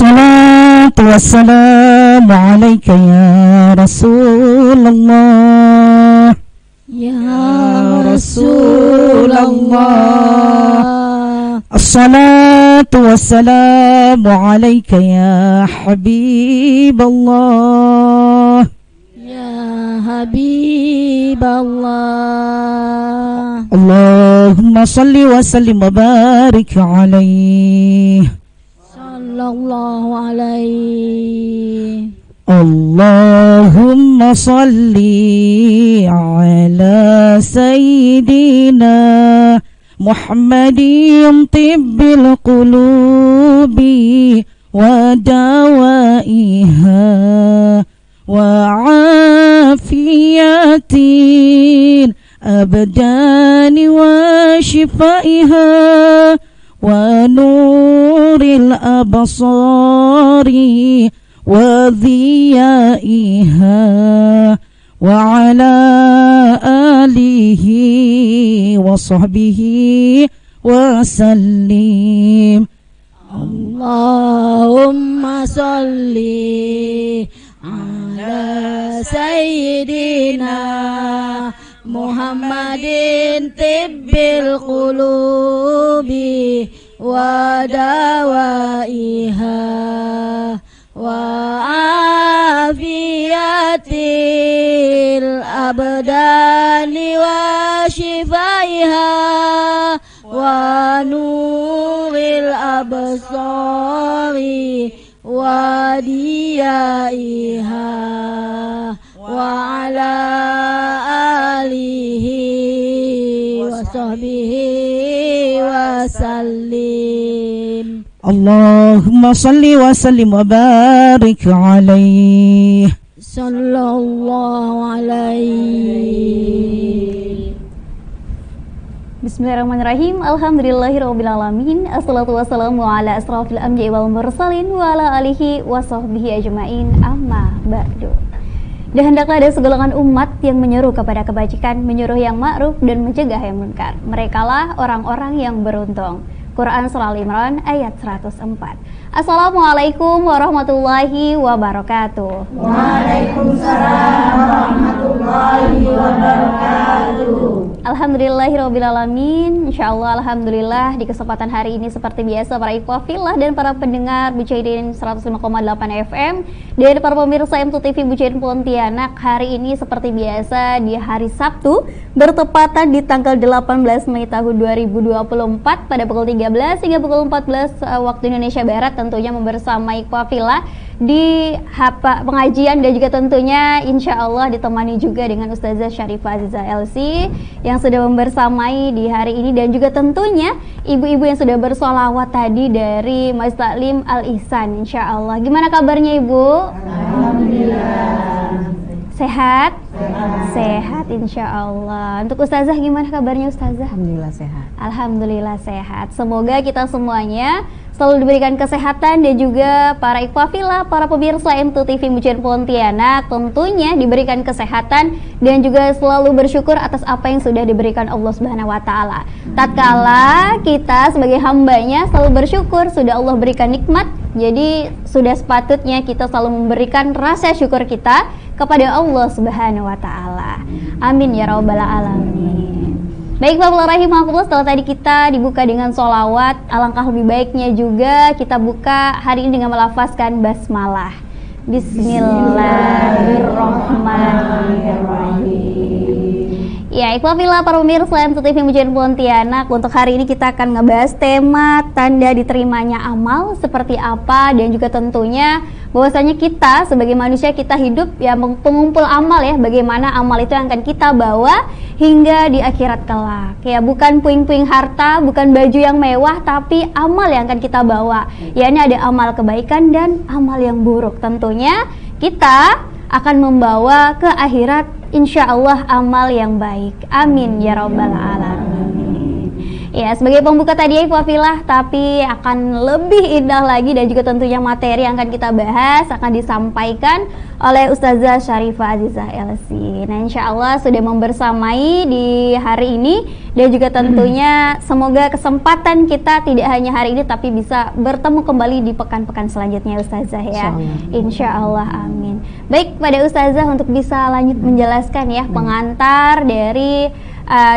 الصلاة والسلام عليك يا رسول الله يا رسول الله. الصلاة والسلام عليك يا حبيب الله يا حبيب الله. اللهم صل وسلم وبارك عليه صلى الله عليه. اللهم صل على سيدنا محمد طب القلوب ودوائها وعافية الأبدان وشفائها ونور الأبصار وضيائها وعلى آله وصحبه وسلم. اللهم صل على سيدنا محمد طب القلوب ودوائها وعافية الأبدان وشفائها ونور الأبصار وديائها وعلى آله وصحبه وسلم. اللهم صل وسلم وبارك عليه صلى الله عليه. Bismillahirrahmanirrahim. Alhamdulillahirrabbilalamin. Assalatu wassalamu ala asrafil anbiya'i wal mursalin wa ala alihi wa sahbihi ajma'in. Amma ba'du. Dan hendaklah ada segolongan umat yang menyeru kepada kebajikan, menyuruh yang ma'ruf dan mencegah yang munkar. Merekalah orang-orang yang beruntung. Quran Surah Al-Imran ayat 104. Assalamualaikum warahmatullahi wabarakatuh. Waalaikumsalam warahmatullahi wabarakatuh. Alhamdulillahirrabbilalamin. Insyaallah alhamdulillah di kesempatan hari ini seperti biasa para ikhwah fillah dan para pendengar Mujahidin 105,8 FM dan para pemirsa M2 TV Mujahidin Pontianak, hari ini seperti biasa di hari Sabtu bertepatan di tanggal 18 Mei tahun 2024 pada pukul 13 hingga pukul 14 waktu Indonesia Barat, tentunya membersamai ikhwah fillah di pengajian dan juga tentunya insya Allah ditemani juga dengan Ustazah Syarifah Aziza LC yang sudah membersamai di hari ini, dan juga tentunya ibu-ibu yang sudah bersolawat tadi dari Mas Taklim Al Ihsan. Insya Allah, gimana kabarnya Ibu? Alhamdulillah. Sehat? Sehat insya Allah. Untuk Ustazah gimana kabarnya Ustazah? Alhamdulillah sehat. Alhamdulillah sehat. Semoga kita semuanya selalu diberikan kesehatan dan juga para ikhwah fillah, para pemirsa M2 TV Mujahidin Pontianak tentunya diberikan kesehatan dan juga selalu bersyukur atas apa yang sudah diberikan Allah Subhanahu wa taala. Tatkala kita sebagai hambanya selalu bersyukur sudah Allah berikan nikmat, jadi sudah sepatutnya kita selalu memberikan rasa syukur kita kepada Allah Subhanahu wa taala. Amin ya rabbal alamin. Baik Bapak rahimahullah, setelah tadi kita dibuka dengan sholawat, alangkah lebih baiknya juga kita buka hari ini dengan melafazkan basmalah. Bismillahirrahmanirrahim. Ya, ikhwah fillah para pemirsa M2 TV Mujahidin Pontianak, untuk hari ini kita akan ngebahas tema tanda diterimanya amal seperti apa, dan juga tentunya bahwasanya kita sebagai manusia kita hidup ya pengumpul amal ya, bagaimana amal itu yang akan kita bawa hingga di akhirat kelak. Ya, bukan puing-puing harta, bukan baju yang mewah, tapi amal yang akan kita bawa. Ya, ini ada amal kebaikan dan amal yang buruk. Tentunya kita akan membawa ke akhirat insya Allah amal yang baik. Amin ya rabbal alamin. Ya, sebagai pembuka tadi ya Ikhwafilah, tapi akan lebih indah lagi dan juga tentunya materi yang akan kita bahas akan disampaikan oleh Ustazah Syarifah Azizah LC. Nah, insya Allah sudah membersamai di hari ini dan juga tentunya semoga kesempatan kita tidak hanya hari ini tapi bisa bertemu kembali di pekan-pekan selanjutnya Ustazah ya. Insya Allah, amin. Baik, pada Ustazah untuk bisa lanjut menjelaskan ya pengantar dari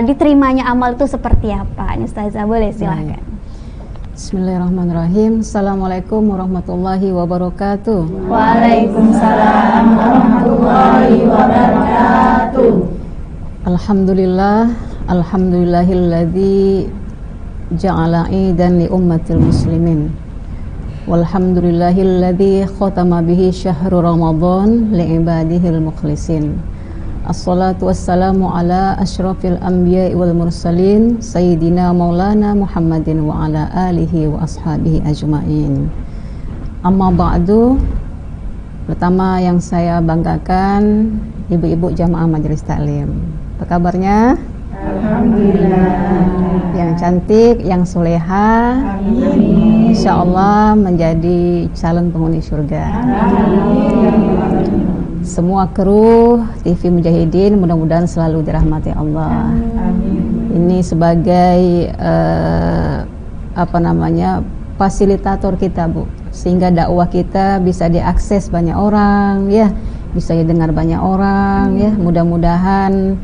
diterimanya amal itu seperti apa? Ustazah, boleh silahkan. Bismillahirrahmanirrahim. Assalamualaikum warahmatullahi wabarakatuh. Waalaikumsalam warahmatullahi wabarakatuh. Alhamdulillah, alhamdulillahilladzi ja'ala idan li ummatil muslimin. Walhamdulillahilladzi khatama bihi syahru Ramadan li ibadihil mukhlisin. Assalatu wassalamu ala asyrafil anbiya'i wal mursalin Sayyidina maulana Muhammadin wa ala alihi wa ashabihi ajma'in. Amma ba'du. Pertama yang saya banggakan ibu-ibu jamaah majelis taklim. Apa kabarnya? Alhamdulillah. Yang cantik, yang soleha, Amin. insyaallah menjadi calon penghuni surga. Amin. Semua kru TV Mujahidin mudah-mudahan selalu dirahmati Allah. Amin. Ini sebagai fasilitator kita, Bu, sehingga dakwah kita bisa diakses banyak orang, ya, bisa didengar banyak orang, ya. Mudah-mudahan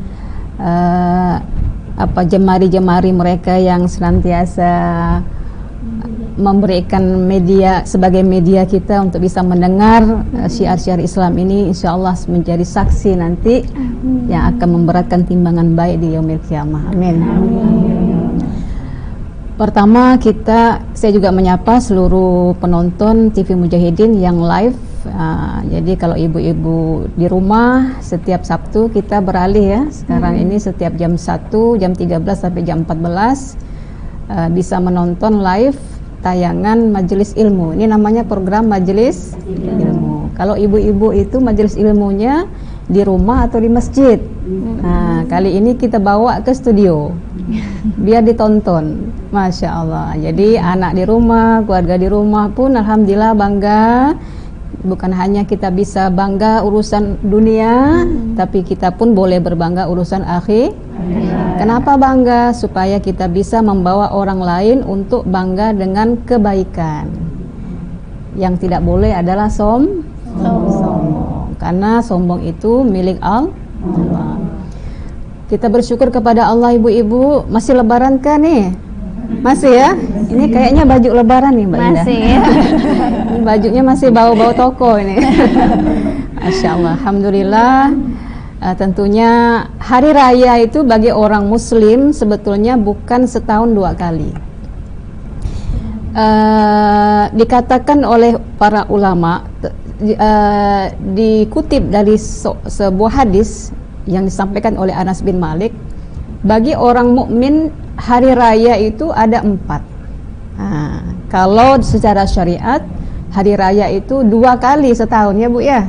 jemari-jemari mereka yang senantiasa memberikan media sebagai media kita untuk bisa mendengar syiar-syiar Islam ini, insyaallah menjadi saksi nanti yang akan memberatkan timbangan baik di yaumil qiyamah. Amin. Pertama saya juga menyapa seluruh penonton TV Mujahidin yang live. Jadi kalau ibu-ibu di rumah, setiap Sabtu kita beralih ya. Sekarang ini setiap jam 1, jam 13 sampai jam 14 bisa menonton live tayangan majelis ilmu. Ini namanya program majelis ilmu. Kalau ibu-ibu itu majelis ilmunya di rumah atau di masjid. Nah, kali ini kita bawa ke studio biar ditonton. Masya Allah. Jadi anak di rumah, keluarga di rumah pun alhamdulillah bangga. Bukan hanya kita bisa bangga urusan dunia, tapi kita pun boleh berbangga urusan akhir. Kenapa bangga? Supaya kita bisa membawa orang lain untuk bangga dengan kebaikan. Yang tidak boleh adalah sombong. Karena sombong itu milik Allah. Kita bersyukur kepada Allah, ibu-ibu. Masih lebaran kan nih? Masih ya? Ini kayaknya baju lebaran nih, Mbak Indah. Masih ya. Ini bajunya masih bau-bau toko ini. Masya Allah, alhamdulillah. Tentunya hari raya itu bagi orang muslim sebetulnya bukan setahun 2 kali. Dikatakan oleh para ulama, dikutip dari sebuah hadis yang disampaikan oleh Anas bin Malik, bagi orang mukmin hari raya itu ada 4. Nah, kalau secara syariat hari raya itu 2 kali setahun ya, Bu ya.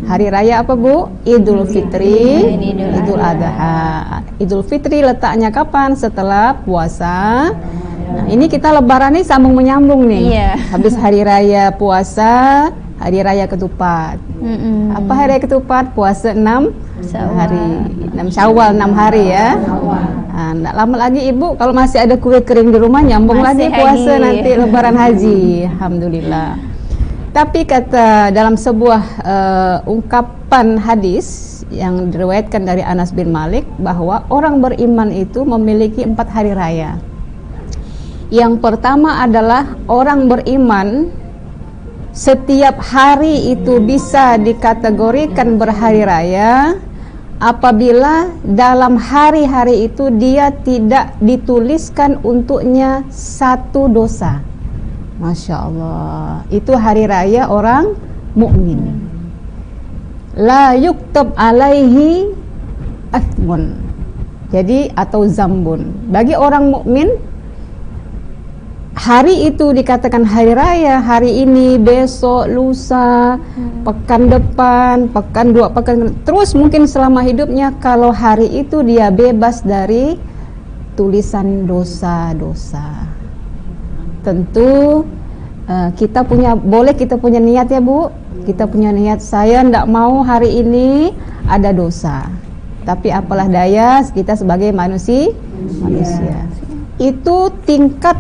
Hari raya apa, Bu? Idul Fitri, Idul Adha. Idul Fitri letaknya kapan? Setelah puasa. Nah, ini kita lebaran nih sambung menyambung nih. Iya. Habis hari raya puasa, hari raya ketupat. Apa hari raya ketupat? Puasa 6 hari, 6 Syawal, 6 hari ya. Nah, enggak lama lagi Ibu kalau masih ada kue kering di rumah nyambung masih lagi puasa haji. nanti lebaran haji. Alhamdulillah. Tapi kata dalam sebuah ungkapan hadis yang diriwayatkan dari Anas bin Malik bahwa orang beriman itu memiliki 4 hari raya. Yang pertama adalah orang beriman setiap hari itu bisa dikategorikan berhari raya apabila dalam hari-hari itu dia tidak dituliskan untuknya 1 dosa. Masya Allah, itu hari raya orang mukmin. La yuktab alaihi athmun. Jadi atau zambun. Bagi orang mukmin hari itu dikatakan hari raya, hari ini, besok, lusa, pekan depan, pekan 2, pekan terus mungkin selama hidupnya. Kalau hari itu dia bebas dari tulisan dosa-dosa. Tentu kita punya niat ya Bu. Kita punya niat, saya tidak mau hari ini ada dosa. Tapi apalah daya, kita sebagai manusia. Itu tingkat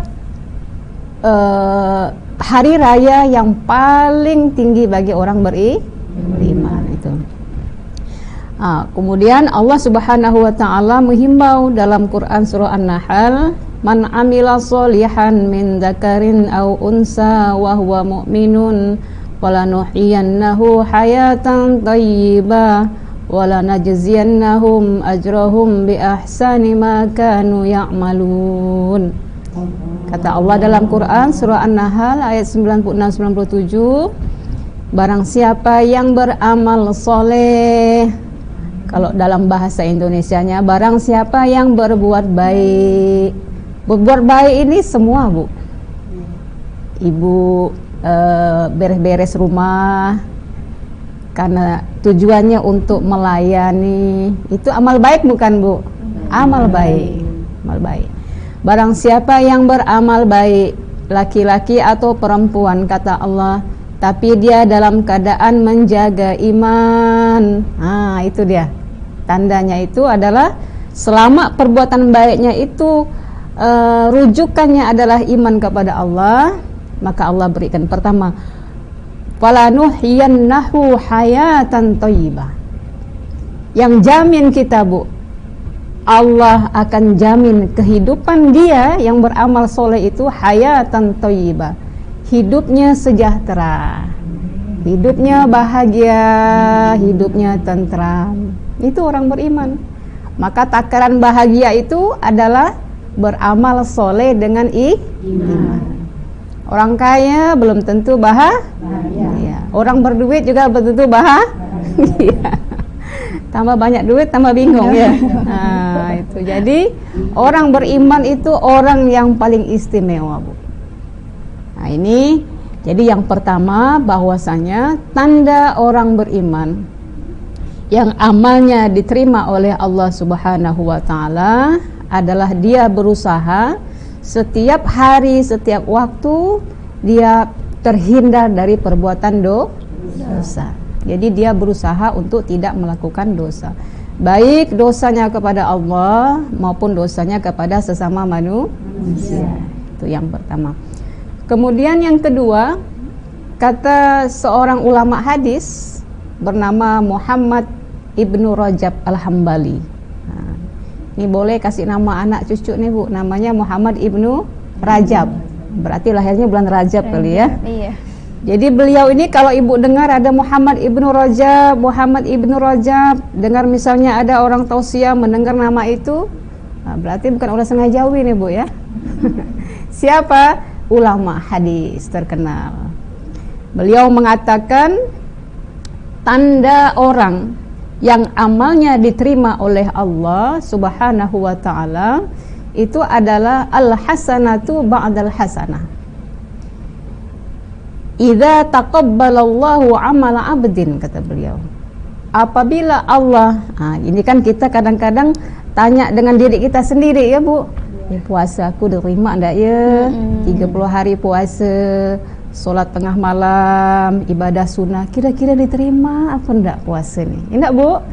hari raya yang paling tinggi bagi orang beriman itu. Kemudian Allah Subhanahu wa taala menghimbau dalam Quran surah An-Nahl, "Man 'amila sholihan min dzakarin aw unsa wa huwa mu'minun walanuhyiyannahu hayatan thayyibah walanajziyannahum ajrahum bi ahsani ma kanu ya'malun." Kata Allah dalam Quran surah An-Nahl ayat 96-97, barang siapa yang beramal soleh, kalau dalam bahasa Indonesianya, barang siapa yang berbuat baik. Berbuat baik ini semua Bu. Ibu beres-beres rumah karena tujuannya untuk melayani, itu amal baik bukan Bu? Amal baik. Barang siapa yang beramal baik, laki-laki atau perempuan, kata Allah, tapi dia dalam keadaan menjaga iman. Itu dia. Tandanya itu adalah selama perbuatan baiknya itu rujukannya adalah iman kepada Allah, maka Allah berikan pertama, falanuhyiyannahu hayatan thayyibah. Yang jamin kita Bu, Allah akan jamin kehidupan dia yang beramal soleh itu hayatan thayyibah, hidupnya sejahtera, hidupnya bahagia, hidupnya tentram. Itu orang beriman. Maka takaran bahagia itu adalah beramal soleh dengan iman. Orang kaya belum tentu bahagia. Orang berduit juga belum tentu bahagia. Tambah banyak duit tambah bingung ya. Itu. Jadi orang beriman itu orang yang paling istimewa Bu. Ini jadi yang pertama, bahwasanya tanda orang beriman yang amalnya diterima oleh Allah Subhanahu wa taala adalah dia berusaha setiap hari, setiap waktu dia terhindar dari perbuatan dosa. Jadi dia berusaha untuk tidak melakukan dosa, baik dosanya kepada Allah maupun dosanya kepada sesama manusia. Itu yang pertama. Kemudian yang kedua, kata seorang ulama hadis bernama Muhammad Ibnu Rajab Al-Hambali. Ini boleh kasih nama anak cucu nih Bu, namanya Muhammad Ibnu Rajab. Berarti lahirnya bulan Rajab kali ya. Iya. Jadi beliau ini kalau ibu dengar ada Muhammad Ibnu Rajab, Muhammad Ibnu Rajab, dengar misalnya ada orang tausiah mendengar nama itu, berarti bukan orang sengajawi nih Bu ya. Siapa? Ulama hadis terkenal. Beliau mengatakan tanda orang yang amalnya diterima oleh Allah Subhanahu wa taala itu adalah al-hasanatu ba'dal hasanah. Idza taqabbalallahu amala 'abdin, kata beliau. Apabila Allah, ini kan kita kadang-kadang tanya dengan diri kita sendiri ya Bu. Puasa aku diterima enggak ya? 30 hari puasa, solat tengah malam, ibadah sunnah, kira-kira diterima apa enggak puasa nih? Enggak Bu?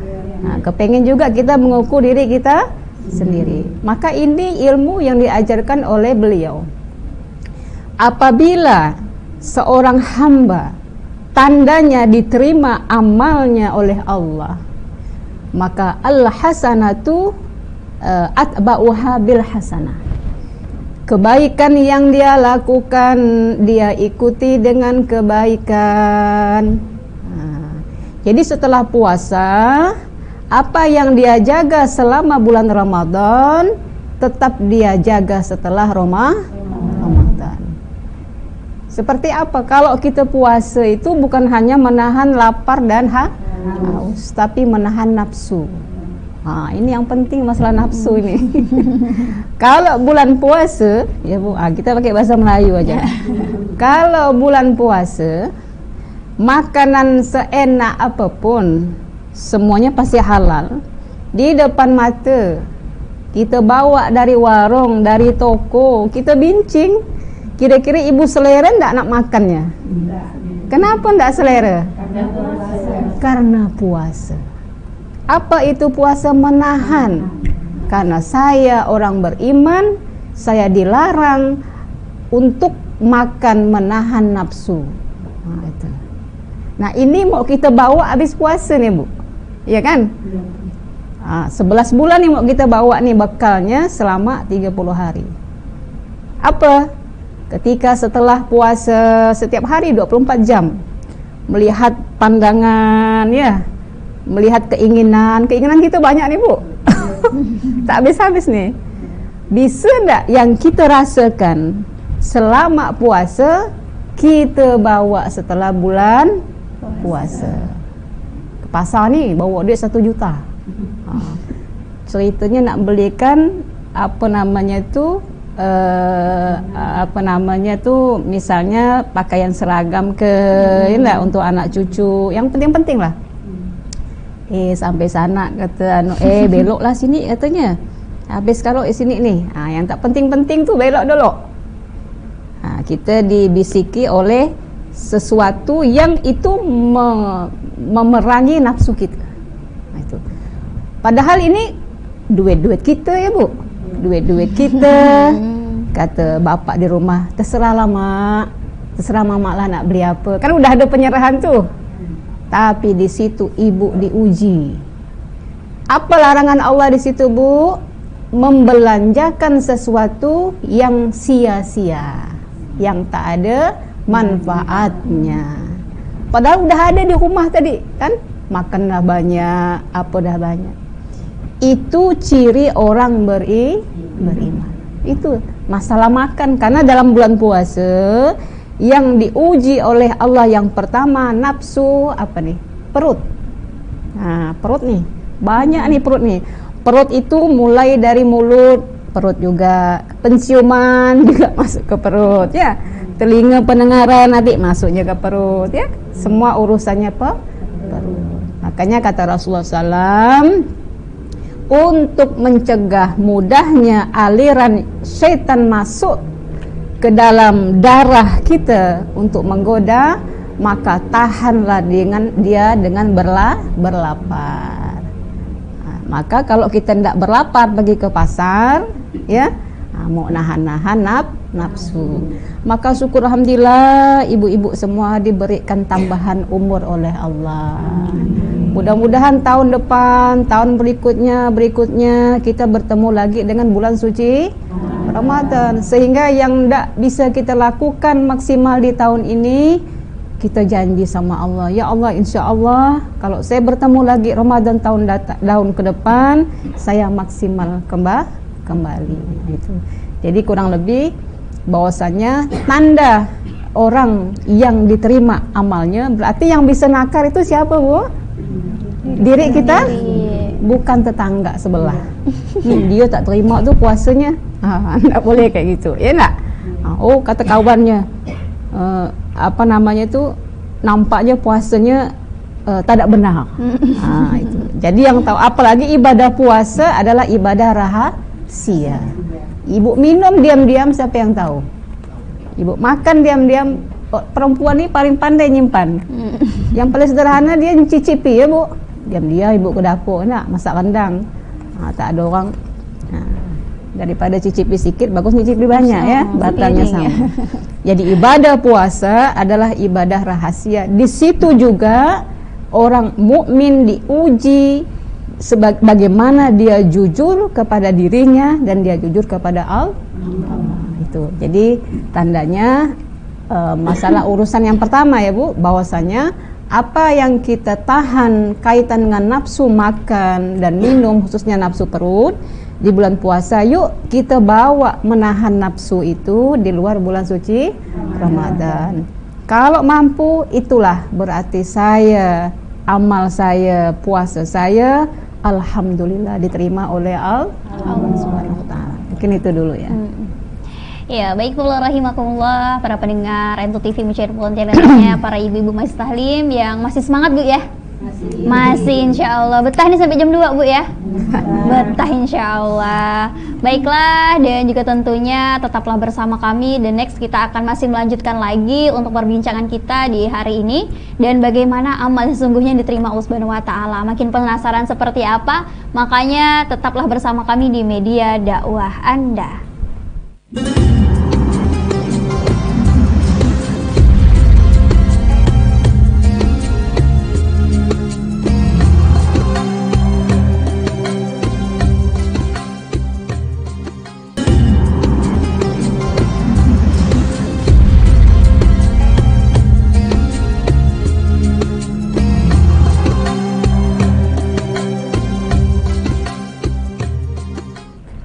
Kepengen juga kita mengukur diri kita sendiri. Maka ini ilmu yang diajarkan oleh beliau. Apabila seorang hamba tandanya diterima amalnya oleh Allah, maka al-hasanatu atba'uha bil hasanah. Kebaikan yang dia lakukan dia ikuti dengan kebaikan. Jadi setelah puasa, apa yang dia jaga selama bulan Ramadan tetap dia jaga setelah Ramadan. Seperti apa? Kalau kita puasa itu bukan hanya menahan lapar dan haus, tapi menahan nafsu. Ini yang penting, masalah nafsu ini. Kalau bulan puasa, ya Bu, kita pakai bahasa Melayu aja. Kalau bulan puasa, makanan seenak apapun, semuanya pasti halal. Di depan mata kita bawa dari warung, dari toko, kita bincang, kira-kira ibu selera enggak nak makannya? Kenapa enggak selera? Karena puasa. Apa itu puasa? Menahan. Karena saya orang beriman, saya dilarang untuk makan, menahan nafsu. Itu. Nah, ini mau kita bawa habis puasa nih, Bu. Iya kan? 11 bulan nih mau kita bawa nih bekalnya selama 30 hari. Apa? Ketika setelah puasa setiap hari 24 jam, melihat pandangan ya, melihat keinginan kita banyak nih, Bu. Tak habis-habis nih. Bisa enggak yang kita rasakan selama puasa kita bawa setelah bulan puasa? Ke pasar nih bawa duit 1 juta. Ceritanya nak belikan misalnya pakaian seragam ke untuk anak cucu, yang penting-penting lah. Sampai sana kata beloklah sini katanya. Habis kalau sini nih, yang tak penting-penting tu belok dulu. Kita dibisiki oleh sesuatu yang itu memerangi nafsu kita. Itu. Padahal ini duit-duit kita ya, Bu. Duit-duit kita. Kata bapak di rumah, terserahlah mak. Terserah mamak lah nak beli apa. Kan udah ada penyerahan tuh. Tapi di situ ibu diuji. Apa larangan Allah di situ, Bu? Membelanjakan sesuatu yang sia-sia, yang tak ada manfaatnya. Padahal udah ada di rumah tadi, kan? Makanlah banyak, apa dah banyak. Itu ciri orang beriman. Itu masalah makan, karena dalam bulan puasa yang diuji oleh Allah yang pertama nafsu apa nih? Perut. Perut nih. Banyak nih perut nih. Perut itu mulai dari mulut, perut juga, penciuman juga masuk ke perut ya. Telinga pendengaran nanti masuknya ke perut ya. Semua urusannya perut. Makanya kata Rasulullah SAW, untuk mencegah mudahnya aliran syaitan masuk ke dalam darah kita untuk menggoda, maka tahanlah dengan berlapar. Maka kalau kita tidak berlapar pergi ke pasar ya, mau nahan-nahan nafsu, maka syukur alhamdulillah ibu-ibu semua diberikan tambahan umur oleh Allah. Mudah-mudahan tahun depan, tahun berikutnya kita bertemu lagi dengan bulan suci Ramadan, sehingga yang tidak bisa kita lakukan maksimal di tahun ini, kita janji sama Allah, ya Allah, insya Allah kalau saya bertemu lagi Ramadan tahun ke depan, saya maksimal kembali. Gitu. Jadi kurang lebih bahwasanya tanda orang yang diterima amalnya, berarti yang bisa nakar itu siapa, Bu? Diri kita, bukan tetangga sebelah. Dia tak terima tuh puasanya, enggak boleh kayak gitu, ya enggak? Oh, kata kawannya, nampaknya puasanya tak benar. Itu. Jadi yang tahu, apalagi ibadah puasa adalah ibadah rahasia. Ibu minum diam-diam, siapa yang tahu? Ibu makan diam-diam. Perempuan ini paling pandai nyimpan. Yang paling sederhana dia mencicipi ya, Bu. Diam-diam ibu ke dapur nak masak rendang. Tak ada orang. Daripada cicipi sedikit, bagus cicipi banyak ya, batalnya sama. Jadi ibadah puasa adalah ibadah rahasia. Di situ juga orang mukmin diuji bagaimana dia jujur kepada dirinya dan dia jujur kepada Allah. Itu. Jadi tandanya masalah urusan yang pertama ya, Bu, bahwasanya apa yang kita tahan kaitan dengan nafsu makan dan minum, khususnya nafsu perut di bulan puasa, yuk kita bawa menahan nafsu itu di luar bulan suci Ramadan. Kalau mampu, itulah berarti amal saya, puasa saya alhamdulillah diterima oleh Allah Subhanahu wa taala. Mungkin itu dulu ya. Ya, baik pula rahimakumullah para pendengar Entu TV Mujair Pontianak, para ibu-ibu masih tahlim yang masih semangat, Bu ya. Masih insya Allah. Betah nih sampai jam 2 Bu ya? Betah insya Allah. Baiklah, dan juga tentunya tetaplah bersama kami. Dan next kita akan masih melanjutkan lagi untuk perbincangan kita di hari ini. Dan bagaimana amal sesungguhnya yang diterima Allah Subhanahu wa Ta'ala. Makin penasaran seperti apa? Makanya tetaplah bersama kami di media dakwah Anda.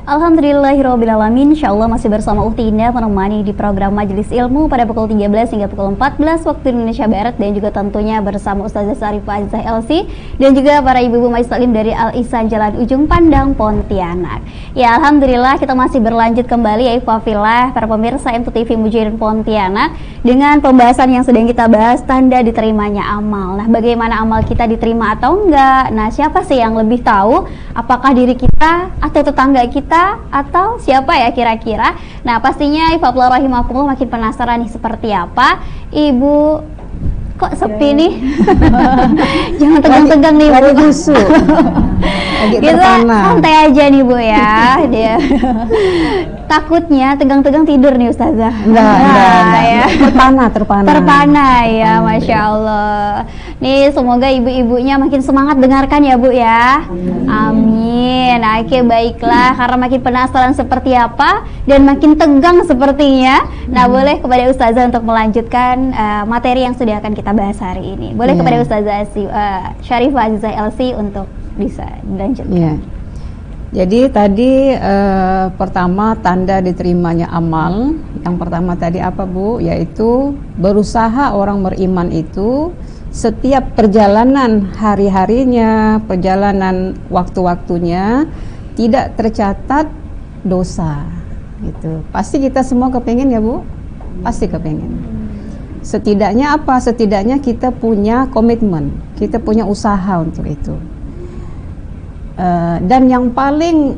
Alhamdulillahirrabbilalamin. InsyaAllah masih bersama Ukti Indah menemani di program Majelis Ilmu pada pukul 13 hingga pukul 14 waktu Indonesia Barat. Dan juga tentunya bersama Ustazah Syarifah Azizah LC dan juga para ibu-ibu Majlis Taklim dari Al-Ihsan Jalan Ujung Pandang, Pontianak. Ya, Alhamdulillah kita masih berlanjut kembali ya Ikhwafillah para pemirsa MTV Mujahidin Pontianak dengan pembahasan yang sedang kita bahas, tanda diterimanya amal. Nah, bagaimana amal kita diterima atau enggak? Nah, siapa sih yang lebih tahu? Apakah diri kita atau tetangga kita atau siapa ya kira-kira? Nah, pastinya Ikhwafillah rahimakumullah makin penasaran nih seperti apa. Ibu, kok sepi nih? Jangan tegang-tegang nih Bu. Lagi busuk. Lagi Kita terpana. santai aja nih Bu ya. Dia takutnya tegang-tegang tidur nih Ustazah. Enggak. Ya. Terpana. Terpana ya, Masya Allah. Nih semoga ibu-ibunya makin semangat dengarkan ya Bu ya. Amin. Oke, baiklah, karena makin penasaran seperti apa dan makin tegang sepertinya. Nah, boleh kepada Ustazah untuk melanjutkan materi yang sudah akan kita bahas hari ini. Boleh kepada Ustazah Syarifah Azizah LC untuk bisa dilanjutkan. Iya. Jadi tadi pertama tanda diterimanya amal. Yang pertama tadi apa Bu? Yaitu berusaha orang beriman itu setiap perjalanan hari-harinya, perjalanan waktu-waktunya tidak tercatat dosa. Gitu. Pasti kita semua kepengen ya Bu? Pasti kepengen. Setidaknya apa? Setidaknya kita punya komitmen, kita punya usaha untuk itu. Dan yang paling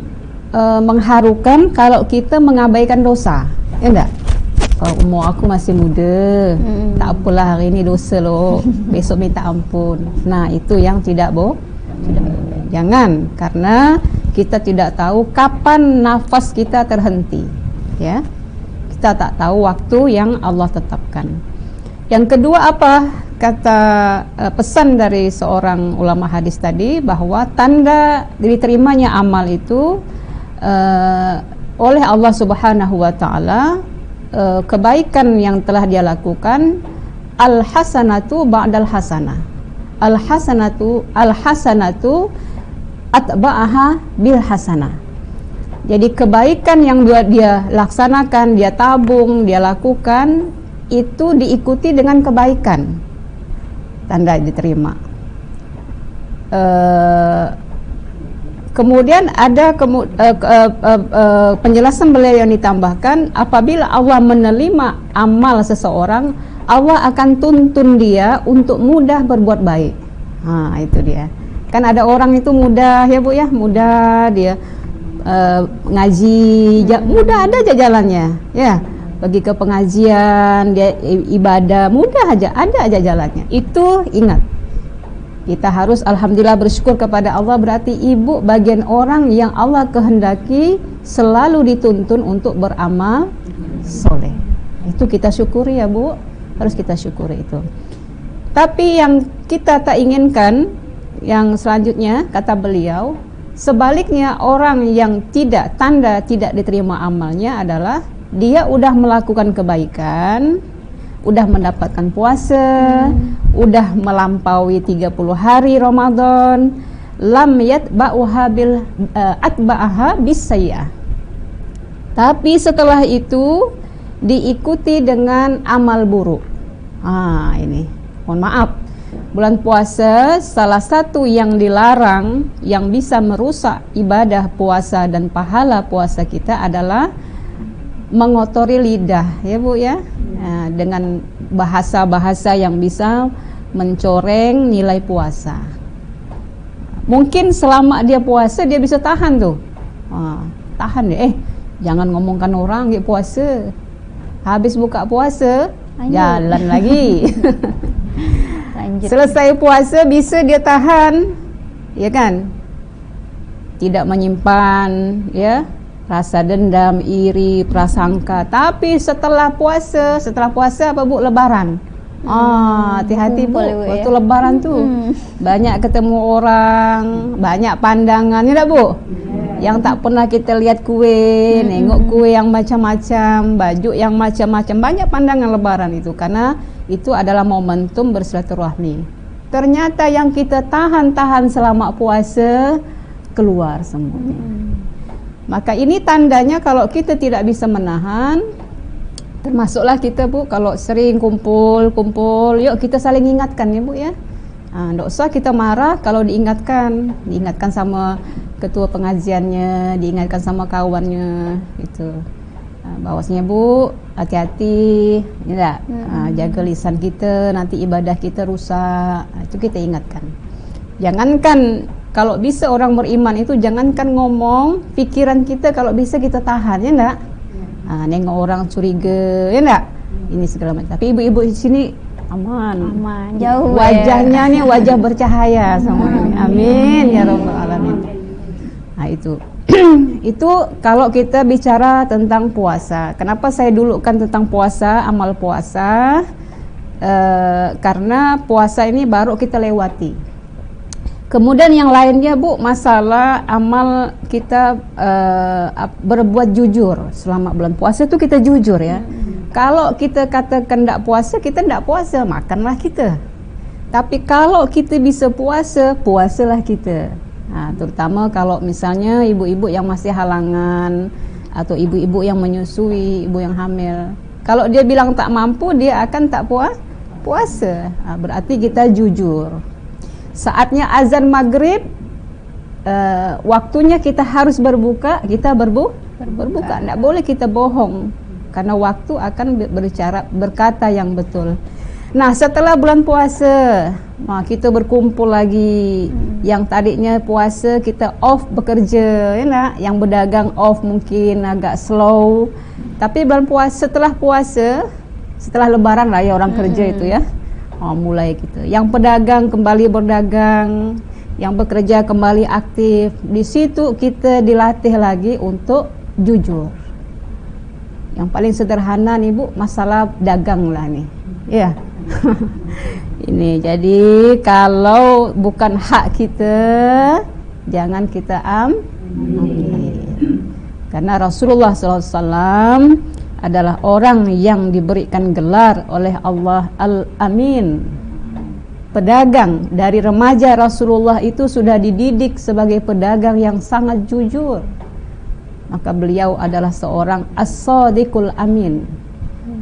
mengharukan kalau kita mengabaikan dosa, ya enggak? Kalau umur aku masih muda, tak apalah hari ini dosa loh, besok minta ampun. Nah, itu yang tidak jangan, karena kita tidak tahu kapan nafas kita terhenti, ya. Kita tak tahu waktu yang Allah tetapkan. Yang kedua apa? Kata pesan dari seorang ulama hadis tadi, bahwa tanda diterimanya amal itu oleh Allah Subhanahu wa Ta'ala, kebaikan yang telah dia lakukan, al-hasanatu ba'dal hasanah, al-hasanatu atba'aha bil hasanah. Jadi kebaikan yang dia laksanakan, dia tabung, dia lakukan, itu diikuti dengan kebaikan, tanda diterima. Kemudian ada penjelasan beliau yang ditambahkan, apabila Allah menerima amal seseorang, Allah akan tuntun dia untuk mudah berbuat baik. Nah, itu dia. Kan ada orang itu mudah ya Bu ya, mudah dia ngaji, mudah ada aja jalannya ya. Pergi ke pengajian, dia ibadah, mudah aja, ada aja jalannya. Itu ingat, kita harus alhamdulillah bersyukur kepada Allah, berarti ibu bagian orang yang Allah kehendaki selalu dituntun untuk beramal soleh. Itu kita syukuri ya Bu, harus kita syukuri itu. Tapi yang kita tak inginkan, yang selanjutnya kata beliau, sebaliknya orang yang tanda tidak diterima amalnya adalah dia udah melakukan kebaikan, udah mendapatkan puasa, udah melampaui 30 hari Ramadan, lam yatba'uha bil atba'aha bisayyi'ah. Tapi setelah itu diikuti dengan amal buruk. Ini, mohon maaf. Bulan puasa salah satu yang dilarang yang bisa merusak ibadah puasa dan pahala puasa kita adalah mengotori lidah ya Bu ya, dengan bahasa-bahasa yang bisa mencoreng nilai puasa. Mungkin selama dia puasa dia bisa tahan tuh. Tahan deh. Jangan ngomongkan orang dia puasa. Habis buka puasa, jalan lagi. Lanjut. Selesai puasa bisa dia tahan, ya kan? Tidak menyimpan, ya, rasa dendam, iri, prasangka. Tapi setelah puasa apa Bu? Lebaran. Hati-hati Bu, waktu Lebaran tuh banyak ketemu orang, banyak pandangan, ya enggak Bu? Yang tak pernah kita lihat kue, nengok kue yang macam-macam, baju yang macam-macam, banyak pandangan Lebaran itu, karena itu adalah momentum bersilaturahmi. Ternyata yang kita tahan-tahan selama puasa keluar semuanya. Maka ini tandanya kalau kita tidak bisa menahan, termasuklah kita Bu, kalau sering kumpul, yuk kita saling ingatkan ya Bu ya. Nggak usah kita marah kalau diingatkan sama ketua pengajiannya, diingatkan sama kawannya itu. Bahwasanya Bu, hati-hati, ya, jaga lisan kita, nanti ibadah kita rusak. Itu kita ingatkan. Jangankan kalau bisa orang beriman itu, jangankan ngomong, pikiran kita kalau bisa kita tahan, ya enggak? Nengok orang curiga, ya enggak? Ini segala macam. Tapi ibu-ibu di sini aman, jauh. Wajahnya nih wajah bercahaya semuanya. Amin ya rabbal alamin. Nah itu. Itu kalau kita bicara tentang puasa. Kenapa saya dulukan tentang puasa, amal puasa? Karena puasa ini baru kita lewati. Kemudian yang lainnya Bu, masalah amal kita berbuat jujur selama bulan puasa itu kita jujur ya. Kalau kita katakan tidak puasa, kita tidak puasa, makanlah kita. Tapi kalau kita bisa puasa, puasalah kita. Nah, terutama kalau misalnya ibu-ibu yang masih halangan atau ibu-ibu yang menyusui, ibu yang hamil. Kalau dia bilang tak mampu, dia akan tak puasa. Nah, berarti kita jujur. Saatnya azan maghrib, waktunya kita harus berbuka, kita berbuka. Tidak boleh kita bohong, karena waktu akan berkata yang betul. Nah, setelah bulan puasa, kita berkumpul lagi. Yang tadinya puasa kita off bekerja, ya nak? Yang berdagang off mungkin agak slow. Tapi bulan puasa, setelah lebaran lah ya orang kerja itu ya. Mulai gitu. Yang pedagang kembali berdagang, yang bekerja kembali aktif. Di situ kita dilatih lagi untuk jujur. Yang paling sederhana nih Bu, masalah dagang lah nih. Ya. Ini jadi kalau bukan hak kita, jangan kita ambil. Karena Rasulullah SAW adalah orang yang diberikan gelar oleh Allah Al-Amin. Pedagang dari remaja Rasulullah itu sudah dididik sebagai pedagang yang sangat jujur. Maka beliau adalah seorang as-sadiqul amin,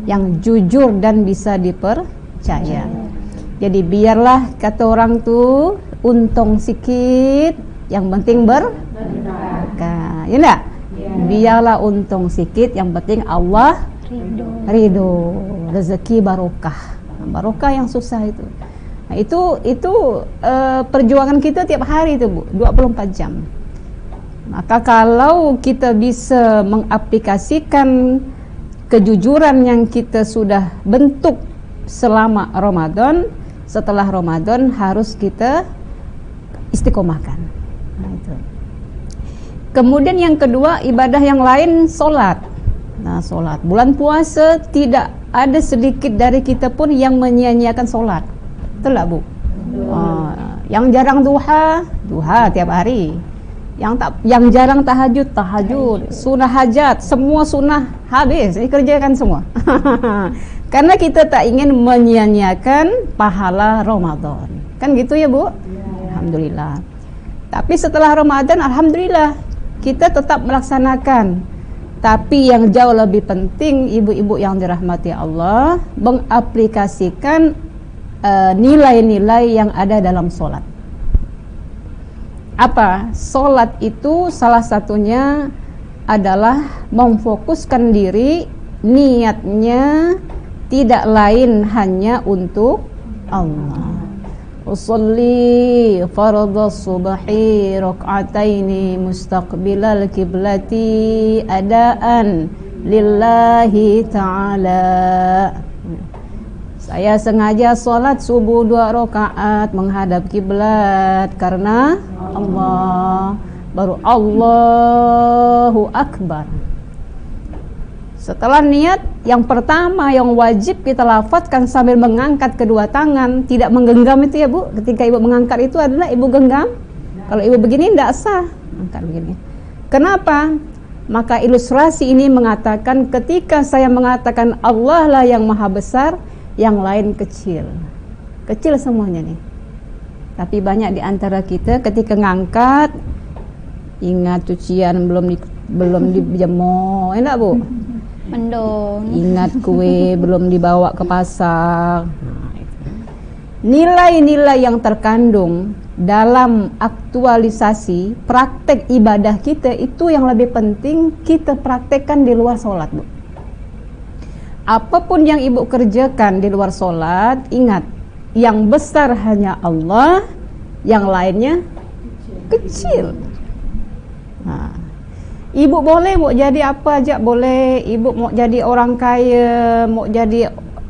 yang jujur dan bisa dipercaya. Jadi biarlah kata orang tuh untung sikit, yang penting berkah. Ya enggak? Biarlah untung sikit, yang penting Allah ridho, rezeki barokah. Barokah yang susah itu. Nah, itu perjuangan kita tiap hari itu Bu, 24 jam. Maka kalau kita bisa mengaplikasikan kejujuran yang kita sudah bentuk selama Ramadan, setelah Ramadan harus kita istiqomahkan. Nah, itu. Kemudian yang kedua, ibadah yang lain, sholat. Nah, sholat bulan puasa tidak ada sedikit dari kita pun yang menyia-nyiakan sholat. Betul tak Bu? Yang jarang duha tiap hari. Yang jarang tahajud, sunnah hajat, semua sunnah habis, dikerjakan semua. Karena kita tak ingin menyia-nyiakan pahala Ramadan. Kan gitu ya Bu? Alhamdulillah. Tapi setelah Ramadan, alhamdulillah, kita tetap melaksanakan. Tapi yang jauh lebih penting, ibu-ibu yang dirahmati Allah, mengaplikasikan nilai-nilai yang ada dalam sholat. Apa? Sholat itu salah satunya adalah memfokuskan diri, niatnya tidak lain hanya untuk Allah. usolli fardhu subhi rak'ataini mustaqbilal kiblati adaan lillahi ta'ala. Saya sengaja sholat subuh 2 rakaat menghadap kiblat karena Allah. Baru Allahu Akbar. Setelah niat, yang pertama yang wajib kita lafadzkan sambil mengangkat kedua tangan, tidak menggenggam itu ya Bu. Ketika ibu mengangkat itu adalah ibu genggam. Kalau ibu begini tidak sah, angkat begini. Kenapa? Maka ilustrasi ini mengatakan ketika saya mengatakan Allah lah yang maha besar, yang lain kecil. Kecil semuanya nih. Tapi banyak di antara kita ketika ngangkat, ingat cucian belum dijemur, enak Bu? Mendung. Ingat kue belum dibawa ke pasar. Nilai-nilai yang terkandung dalam aktualisasi praktek ibadah kita itu yang lebih penting kita praktekkan di luar sholat Bu. Apapun yang ibu kerjakan di luar sholat, ingat yang besar hanya Allah, yang lainnya kecil. Nah, ibu boleh mau jadi apa aja boleh. Ibu mau jadi orang kaya, mau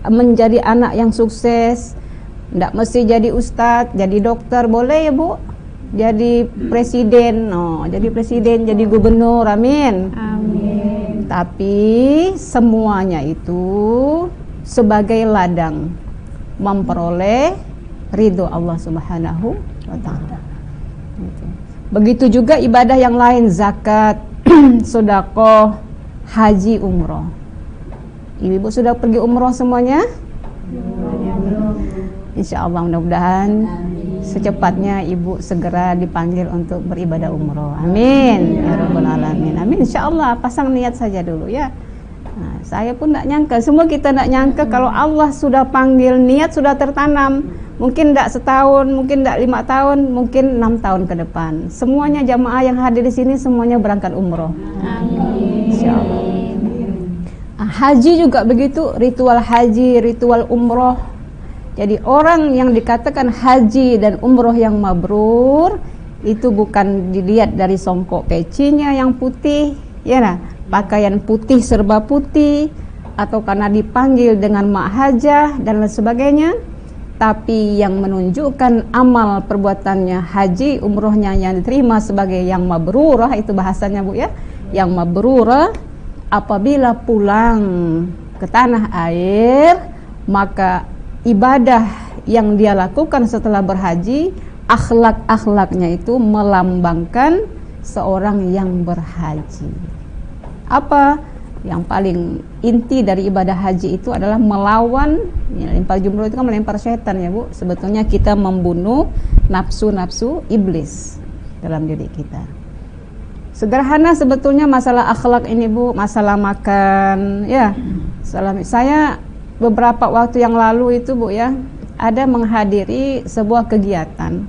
menjadi anak yang sukses, tidak mesti jadi ustadz, jadi dokter, boleh ya Bu. Jadi presiden, jadi presiden, jadi gubernur, amin. Amin. Tapi semuanya itu sebagai ladang memperoleh ridho Allah Subhanahu wa Ta'ala. Begitu juga ibadah yang lain, zakat, sedekah, haji, umroh. Ibu sudah pergi umroh semuanya? Insya Allah mudah-mudahan secepatnya ibu segera dipanggil untuk beribadah umroh. Amin ya rabbal alamin. Amin. Insya Allah pasang niat saja dulu ya. Nah, saya pun tidak nyangka, semua kita tidak nyangka kalau Allah sudah panggil, niat sudah tertanam. Mungkin tidak setahun, mungkin tidak 5 tahun, mungkin 6 tahun ke depan. Semuanya jamaah yang hadir di sini semuanya berangkat umroh. Amin. Insya Allah. Haji juga begitu, ritual haji, ritual umroh. Jadi orang yang dikatakan haji dan umroh yang mabrur itu bukan dilihat dari songkok pecinya yang putih, ya nah, pakaian putih serba putih, atau karena dipanggil dengan mak hajah dan lain sebagainya. Tapi yang menunjukkan amal perbuatannya haji umrohnya yang diterima sebagai yang mabrurah, itu bahasanya Bu ya, yang mabrurah apabila pulang ke tanah air, maka ibadah yang dia lakukan setelah berhaji, akhlak-akhlaknya itu melambangkan seorang yang berhaji. Apa? Yang paling inti dari ibadah haji itu adalah melawan, ya, lempar jumroh itu kan melempar setan ya Bu. Sebetulnya kita membunuh nafsu-nafsu iblis dalam diri kita. Sederhana sebetulnya masalah akhlak ini Bu, masalah makan ya. Saya beberapa waktu yang lalu itu Bu ya, ada menghadiri sebuah kegiatan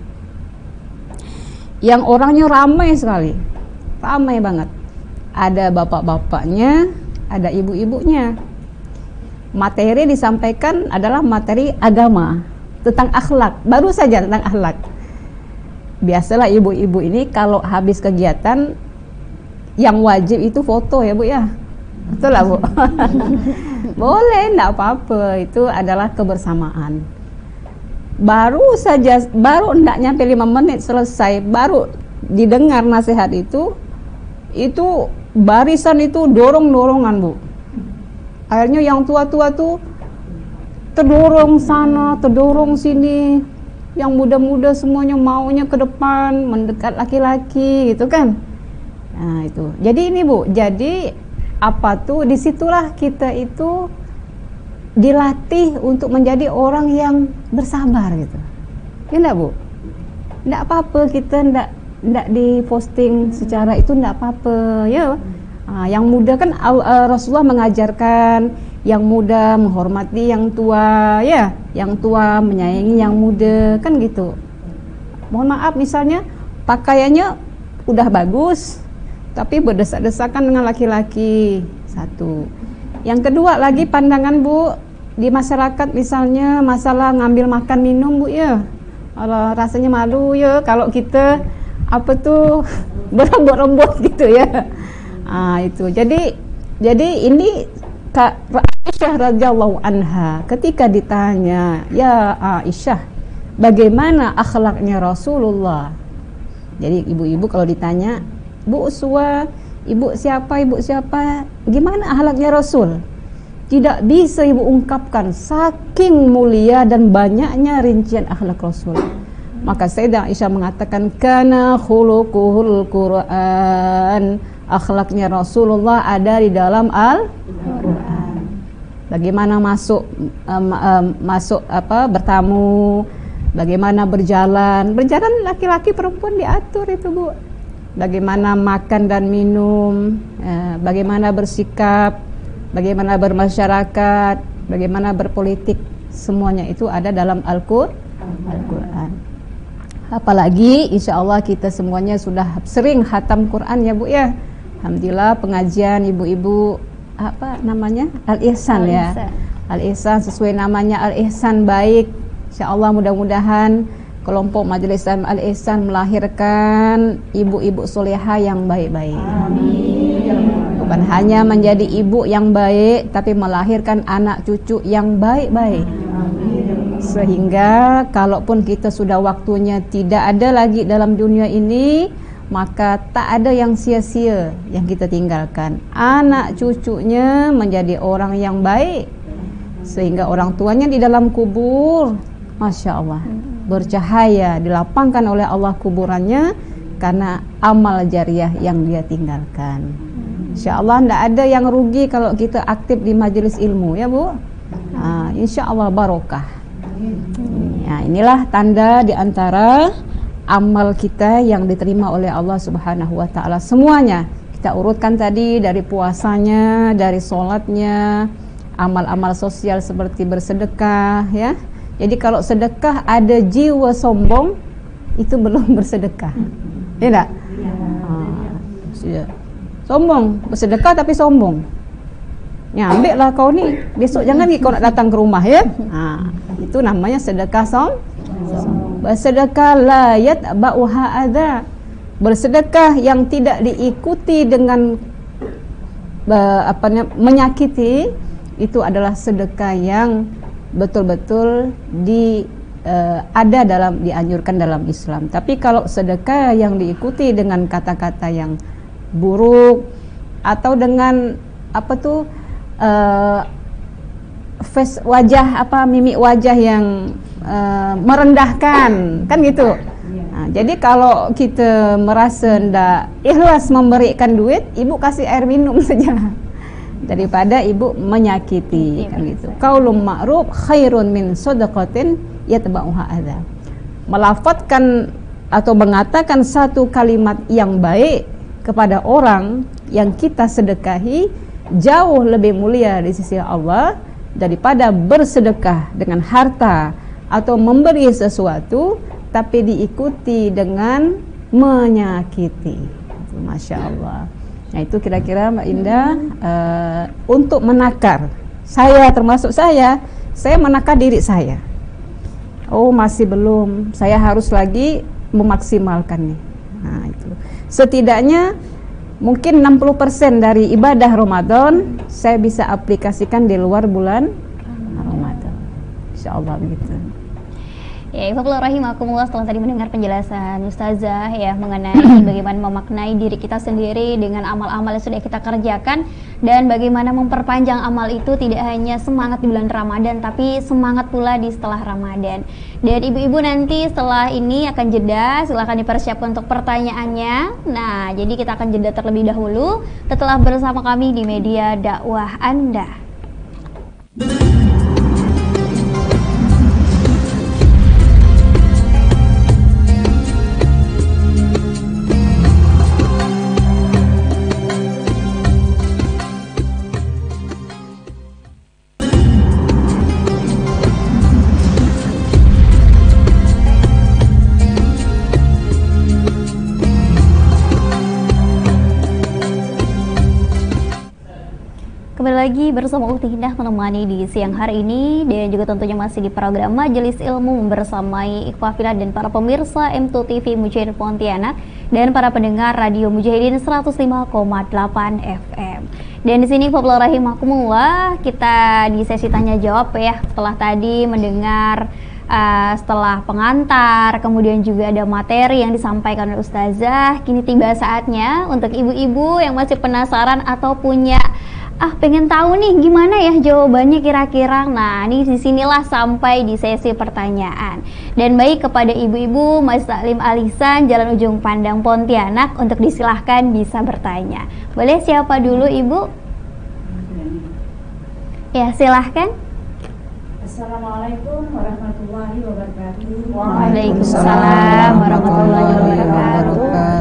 yang orangnya ramai sekali, ramai banget. Ada bapak-bapaknya, ada ibu-ibunya. Materi disampaikan adalah materi agama tentang akhlak, baru saja tentang akhlak. Biasalah ibu-ibu ini kalau habis kegiatan yang wajib itu foto ya Bu ya, betul lah Bu. Boleh, enggak apa-apa, itu adalah kebersamaan. Baru enggak nyampe 5 menit selesai, baru didengar nasihat itu barisan itu dorong-dorongan Bu. Akhirnya yang tua-tua tuh terdorong sana, terdorong sini. Yang muda-muda semuanya maunya ke depan, mendekat laki-laki gitu kan. Nah itu. Jadi ini Bu, jadi apa tuh, disitulah kita itu dilatih untuk menjadi orang yang bersabar gitu. Ya enggak Bu? Enggak apa-apa kita enggak diposting secara itu, enggak apa-apa ya. Yang muda kan Rasulullah mengajarkan yang muda menghormati yang tua ya, yang tua menyayangi yang muda kan gitu. Mohon maaf misalnya pakaiannya udah bagus tapi berdesak-desakan dengan laki-laki, satu. Yang kedua lagi pandangan Bu di masyarakat misalnya masalah ngambil makan minum Bu ya. Allah, rasanya malu ya kalau kita apa tuh berembut-rembut gitu ya. Itu. Jadi ini Kak Aisyah radhiyallahu anha ketika ditanya, "Ya Aisyah, bagaimana akhlaknya Rasulullah?" Jadi ibu-ibu kalau ditanya, "Bu uswah, ibu siapa, gimana akhlaknya Rasul?" Tidak bisa ibu ungkapkan saking mulia dan banyaknya rincian akhlak Rasul. Maka Sayyidah Aisyah mengatakan, kana khuluquhul Quran, akhlaknya Rasulullah ada di dalam Al-Quran. Bagaimana masuk bertamu, bagaimana berjalan laki-laki perempuan diatur itu Bu. Bagaimana makan dan minum, bagaimana bersikap, bagaimana bermasyarakat, bagaimana berpolitik, semuanya itu ada dalam Al-Quran. Apalagi insya Allah kita semuanya sudah sering khatam Quran ya Bu ya. Alhamdulillah pengajian ibu-ibu apa namanya Al-Ihsan ya. Al-Ihsan sesuai namanya Al-Ihsan baik. Insya Allah mudah-mudahan kelompok Majelis Al-Ihsan melahirkan ibu-ibu soleha yang baik-baik. Amin. Bukan hanya menjadi ibu yang baik, tapi melahirkan anak cucu yang baik-baik. Sehingga kalaupun kita sudah waktunya tidak ada lagi dalam dunia ini, maka tak ada yang sia-sia yang kita tinggalkan. Anak cucunya menjadi orang yang baik, sehingga orang tuanya di dalam kubur, Masya Allah, bercahaya, dilapangkan oleh Allah kuburannya karena amal jariah yang dia tinggalkan. Insya Allah tidak ada yang rugi kalau kita aktif di majelis ilmu ya Bu. Insya Allah barokah. Inilah tanda di antara amal kita yang diterima oleh Allah Subhanahu wa Ta'ala. Semuanya kita urutkan tadi, dari puasanya, dari sholatnya, amal-amal sosial seperti bersedekah ya. Jadi kalau sedekah ada jiwa sombong, itu belum bersedekah. Ya enggak? Sombong, bersedekah tapi sombong. Ya, ambil lah kau nih, besok jangan kau nak datang ke rumah ya. Itu namanya sedekah bersedekah la yatba'uha adza. Bersedekah yang tidak diikuti dengan menyakiti, itu adalah sedekah yang betul-betul dianjurkan dalam Islam. Tapi kalau sedekah yang diikuti dengan kata-kata yang buruk atau dengan mimik wajah yang merendahkan kan gitu. Jadi kalau kita merasa ndak ikhlas memberikan duit, ibu kasih air minum saja daripada ibu menyakiti kan gitu. Qaulun ma'ruf khairun min shadaqatin yatba'uha adza. Melafadzkan atau mengatakan satu kalimat yang baik kepada orang yang kita sedekahi jauh lebih mulia di sisi Allah daripada bersedekah dengan harta atau memberi sesuatu tapi diikuti dengan menyakiti. Masya Allah. Nah itu kira-kira Mbak Indah untuk menakar. Saya termasuk saya menakar diri saya. Oh masih belum, saya harus lagi memaksimalkan nih. Nah itu setidaknya mungkin 60% dari ibadah Ramadan saya bisa aplikasikan di luar bulan Ramadan. Insyaallah begitu. Ya, Bismillahirrahmanirrahim. Setelah tadi mendengar penjelasan Ustazah ya mengenai bagaimana memaknai diri kita sendiri dengan amal-amal yang sudah kita kerjakan dan bagaimana memperpanjang amal itu tidak hanya semangat di bulan Ramadan tapi semangat pula di setelah Ramadan. Dan ibu-ibu nanti setelah ini akan jeda, silakan dipersiapkan untuk pertanyaannya. Nah, jadi kita akan jeda terlebih dahulu. Tetaplah bersama kami di media dakwah Anda. Kembali lagi bersama Ukti Indah menemani di siang hari ini, dan juga tentunya masih di program Majelis Ilmu bersamai Ikhwah Fillah dan para pemirsa M2 TV Mujahidin Pontianak dan para pendengar Radio Mujahidin 105,8 FM. Dan di sini Fadlul Rahimakumullah, kita di sesi tanya jawab ya, setelah tadi mendengar setelah pengantar, kemudian juga ada materi yang disampaikan oleh Ustazah. Kini tiba saatnya untuk ibu-ibu yang masih penasaran atau punya pengen tahu nih gimana ya jawabannya kira-kira. Nah, ini disinilah sampai di sesi pertanyaan. Dan baik kepada ibu-ibu Masjid Taklim Al Ihsan Jalan Ujung Pandang Pontianak untuk disilahkan bisa bertanya. Boleh siapa dulu Ibu? Ya, silahkan. Assalamualaikum warahmatullahi wabarakatuh. Waalaikumsalam warahmatullahi wabarakatuh.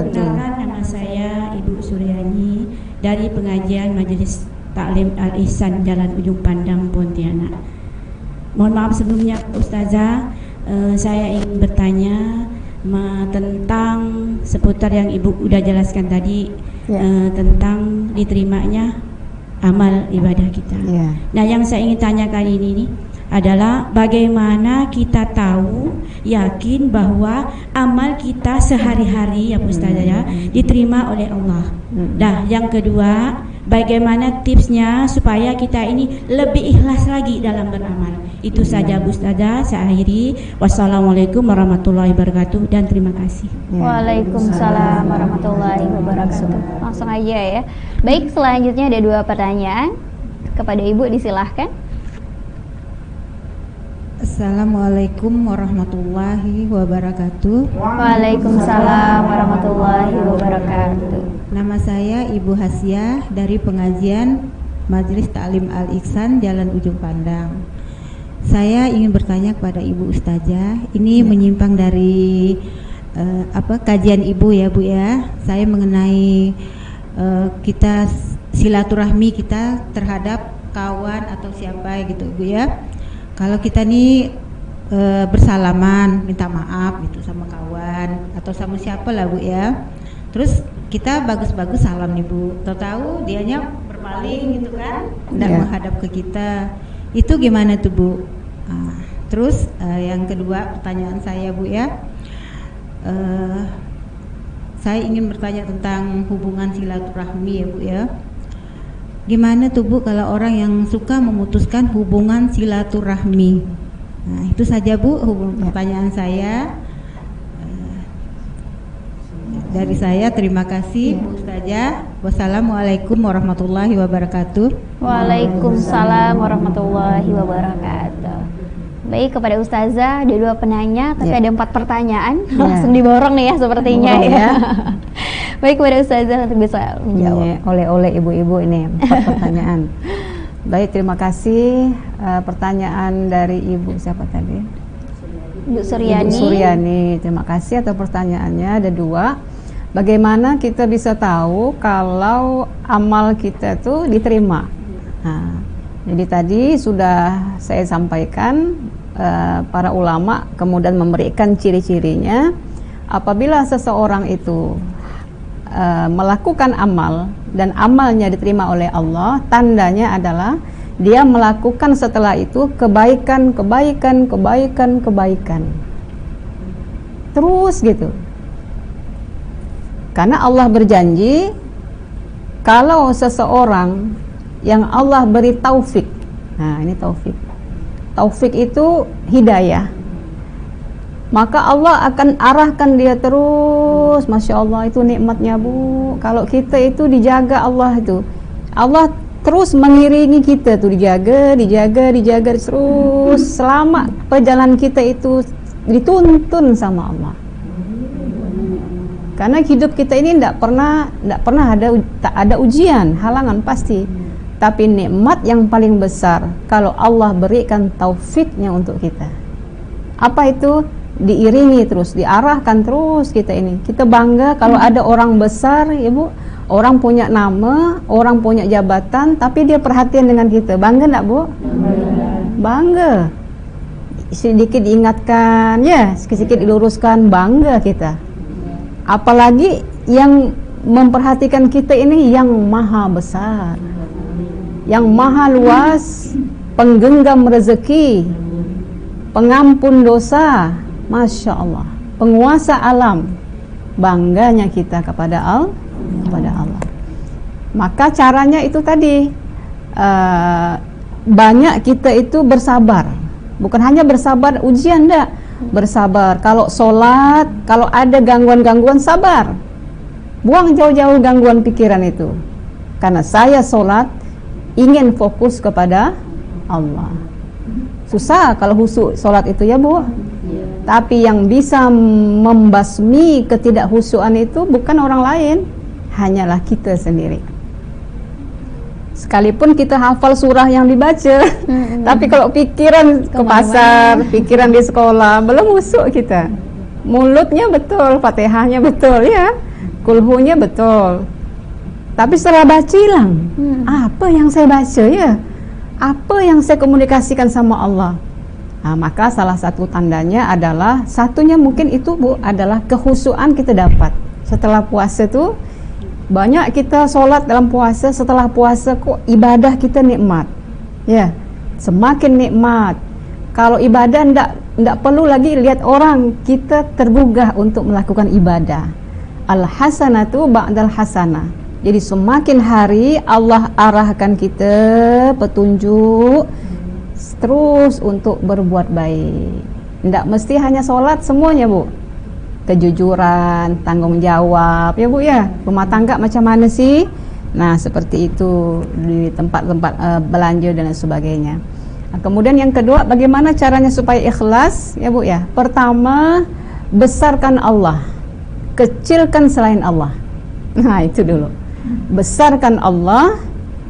Perkenalkan, nama saya Ibu Suryani dari pengajian Majelis Taklim Al Ihsan Jalan Ujung Pandang Pontianak. Mohon maaf sebelumnya Ustazah, saya ingin bertanya tentang seputar yang Ibu udah jelaskan tadi, tentang diterimanya amal ibadah kita. Nah, yang saya ingin tanya kali ini nih adalah bagaimana kita tahu yakin bahwa amal kita sehari-hari ya Ustazah ya diterima oleh Allah. Nah, yang kedua, bagaimana tipsnya supaya kita ini lebih ikhlas lagi dalam beramal. Itu saja Bu Ustazah, saya akhiri. Wassalamualaikum warahmatullahi wabarakatuh dan terima kasih. Waalaikumsalam warahmatullahi wabarakatuh. Langsung aja ya. Baik, selanjutnya ada 2 pertanyaan. Kepada Ibu disilahkan. Assalamualaikum warahmatullahi wabarakatuh. Waalaikumsalam warahmatullahi wabarakatuh. Nama saya Ibu Hasyah dari pengajian Majelis Taklim Al Ihsan Jalan Ujung Pandang. Saya ingin bertanya kepada Ibu Ustazah, ini menyimpang dari kajian Ibu ya Bu ya. Saya mengenai kita silaturahmi kita terhadap kawan atau siapa gitu Bu ya. Kalau kita nih bersalaman, minta maaf gitu sama kawan atau sama siapa lah Bu ya. Terus kita bagus-bagus salam nih Bu, tahu-tahu dianya berpaling gitu kan, tidak menghadap ke kita. Itu gimana tuh Bu? Terus yang kedua pertanyaan saya Bu ya, saya ingin bertanya tentang hubungan silaturahmi ya Bu ya. Gimana tuh Bu kalau orang yang suka memutuskan hubungan silaturahmi? Nah, itu saja Bu pertanyaan saya. Dari saya terima kasih Bu Ustazah. Wassalamualaikum warahmatullahi wabarakatuh. Waalaikumsalam warahmatullahi wabarakatuh. Baik, kepada Ustazah ada 2 penanya, tapi ada 4 pertanyaan. Langsung diborong nih ya sepertinya ya. Baik, kepada Ustazah untuk bisa menjawab. Oleh ibu-ibu ini 4 pertanyaan. Baik, terima kasih. Pertanyaan dari Ibu siapa tadi? Ibu Suryani. Ibu Suryani, terima kasih atas pertanyaannya. Ada 2. Bagaimana kita bisa tahu kalau amal kita tuh diterima? Nah, jadi tadi sudah saya sampaikan, para ulama kemudian memberikan ciri-cirinya. Apabila seseorang itu melakukan amal dan amalnya diterima oleh Allah, tandanya adalah dia melakukan setelah itu kebaikan terus gitu. Karena Allah berjanji kalau seseorang yang Allah beri taufik, nah ini taufik itu hidayah, maka Allah akan arahkan dia terus. Masya Allah, itu nikmatnya Bu. Kalau kita itu dijaga Allah itu, Allah terus mengiringi kita tuh, dijaga terus selama perjalanan kita itu dituntun sama Allah. Karena hidup kita ini tidak pernah ada ujian, halangan pasti. Tapi nikmat yang paling besar kalau Allah berikan taufiknya untuk kita. Apa itu? Diiringi terus, diarahkan terus kita ini. Kita bangga kalau ada orang besar, Ibu, orang punya nama, orang punya jabatan, tapi dia perhatian dengan kita. Bangga enggak, Bu? Bangga. Sedikit diingatkan, ya, sedikit diluruskan, bangga kita. Apalagi yang memperhatikan kita ini yang maha besar. yang maha luas, penggenggam rezeki, pengampun dosa, Masya Allah, penguasa alam. Bangganya kita kepada Allah. Maka caranya itu tadi, banyak kita itu bersabar. Bukan hanya bersabar ujian, enggak. Bersabar kalau sholat, kalau ada gangguan-gangguan, sabar. Buang jauh-jauh gangguan pikiran itu. Karena saya sholat ingin fokus kepada Allah. Susah kalau khusyuk sholat itu ya Bu. Tapi yang bisa membasmi ketidakhusyuan itu bukan orang lain, hanyalah kita sendiri. Sekalipun kita hafal surah yang dibaca, tapi kalau pikiran ke pasar, pikiran di sekolah, belum khusyuk kita. Mulutnya betul, Fatihahnya betul ya, kulhunya betul, tapi setelah baca hilang. Apa yang saya baca ya? Apa yang saya komunikasikan sama Allah? Nah, maka salah satu tandanya adalah, satunya mungkin itu Bu, adalah kekhusyuan kita dapat setelah puasa tuh. Banyak kita sholat dalam puasa, setelah puasa kok ibadah kita nikmat ya, semakin nikmat. Kalau ibadah ndak perlu lagi lihat orang, kita tergugah untuk melakukan ibadah. Al-hasanatu ba'dal hasanah. Jadi semakin hari Allah arahkan kita petunjuk terus untuk berbuat baik. Ndak mesti hanya sholat semuanya Bu. Kejujuran, tanggung jawab ya Bu ya. Rumah tangga macam mana sih? Nah seperti itu di tempat-tempat belanja dan sebagainya. Nah, kemudian yang kedua, bagaimana caranya supaya ikhlas ya Bu ya. Pertama, besarkan Allah, kecilkan selain Allah. Nah itu dulu. Besarkan Allah,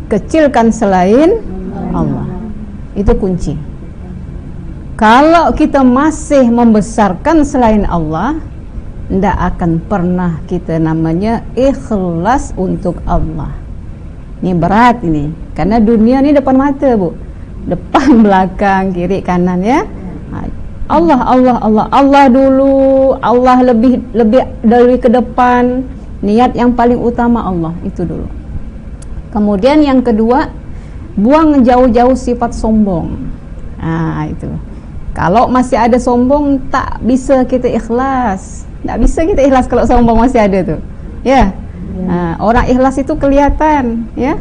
kecilkan selain Allah. Itu kunci. Kalau kita masih membesarkan selain Allah, tidak akan pernah kita namanya ikhlas untuk Allah. Ini berat ini, karena dunia ini depan mata Bu, depan belakang kiri kanan ya. Allah dulu, Allah lebih dari ke depan. Niat yang paling utama Allah itu dulu. Kemudian yang kedua, buang jauh-jauh sifat sombong. Nah itu, kalau masih ada sombong, tak bisa kita ikhlas. Tak bisa kita ikhlas kalau sombong masih ada tuh ya. Nah, orang ikhlas itu kelihatan ya,